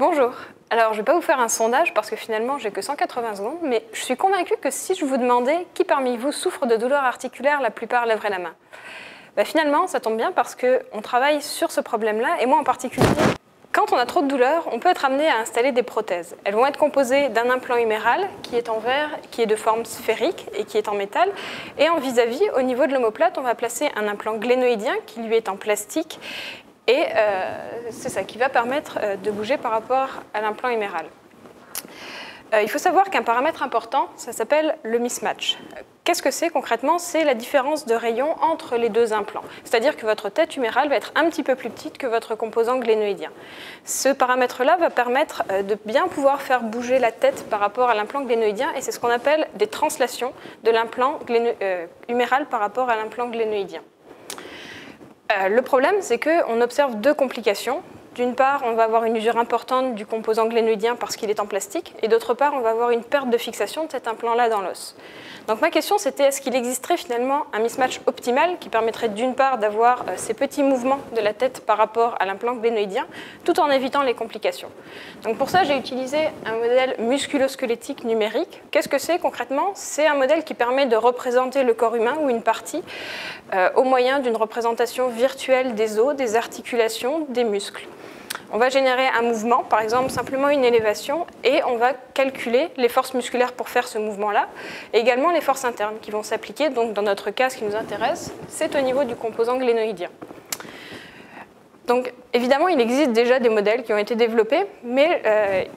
Bonjour. Alors, je ne vais pas vous faire un sondage parce que finalement, j'ai que 180 secondes, mais je suis convaincue que si je vous demandais qui parmi vous souffre de douleurs articulaires, la plupart lèveraient la main. Finalement, ça tombe bien parce qu'on travaille sur ce problème-là, et moi en particulier. Quand on a trop de douleurs, on peut être amené à installer des prothèses. Elles vont être composées d'un implant huméral qui est en verre, qui est de forme sphérique et qui est en métal. Et en vis-à-vis, au niveau de l'omoplate, on va placer un implant glénoïdien qui lui est en plastique. Et c'est ça qui va permettre de bouger par rapport à l'implant huméral. Il faut savoir qu'un paramètre important, ça s'appelle le mismatch. Qu'est-ce que c'est concrètement? C'est la différence de rayon entre les deux implants. C'est-à-dire que votre tête humérale va être un petit peu plus petite que votre composant glénoïdien. Ce paramètre-là va permettre de bien pouvoir faire bouger la tête par rapport à l'implant glénoïdien, et c'est ce qu'on appelle des translations de l'implant huméral par rapport à l'implant glénoïdien. Le problème, c'est qu'on observe deux complications. D'une part, on va avoir une usure importante du composant glénoïdien parce qu'il est en plastique, et d'autre part, on va avoir une perte de fixation de cet implant-là dans l'os. Donc ma question, c'était est-ce qu'il existerait finalement un mismatch optimal qui permettrait d'une part d'avoir ces petits mouvements de la tête par rapport à l'implant glénoïdien, tout en évitant les complications. Donc pour ça, j'ai utilisé un modèle musculo-squelettique numérique. Qu'est-ce que c'est concrètement? C'est un modèle qui permet de représenter le corps humain ou une partie au moyen d'une représentation virtuelle des os, des articulations, des muscles. On va générer un mouvement, par exemple simplement une élévation, et on va calculer les forces musculaires pour faire ce mouvement-là, et également les forces internes qui vont s'appliquer. Donc dans notre cas, ce qui nous intéresse, c'est au niveau du composant glénoïdien. Donc évidemment, il existe déjà des modèles qui ont été développés, mais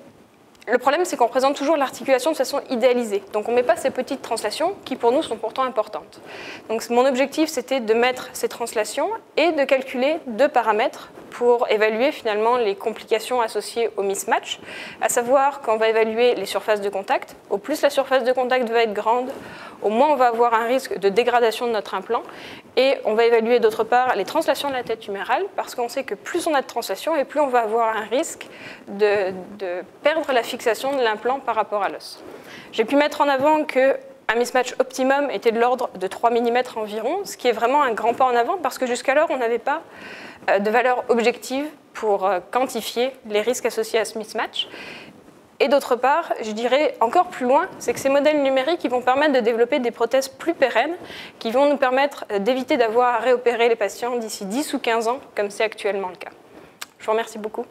le problème, c'est qu'on représente toujours l'articulation de façon idéalisée. Donc on ne met pas ces petites translations qui, pour nous, sont pourtant importantes. Donc mon objectif, c'était de mettre ces translations et de calculer deux paramètres pour évaluer finalement les complications associées au mismatch, à savoir qu'on va évaluer les surfaces de contact. Au plus la surface de contact va être grande, au moins on va avoir un risque de dégradation de notre implant. Et on va évaluer d'autre part les translations de la tête humérale, parce qu'on sait que plus on a de translations et plus on va avoir un risque de perdre la fixation de l'implant par rapport à l'os. J'ai pu mettre en avant qu'un mismatch optimum était de l'ordre de 3 mm environ, ce qui est vraiment un grand pas en avant, parce que jusqu'alors on n'avait pas de valeur objective pour quantifier les risques associés à ce mismatch. Et d'autre part, je dirais encore plus loin, c'est que ces modèles numériques ils vont permettre de développer des prothèses plus pérennes qui vont nous permettre d'éviter d'avoir à réopérer les patients d'ici 10 ou 15 ans, comme c'est actuellement le cas. Je vous remercie beaucoup.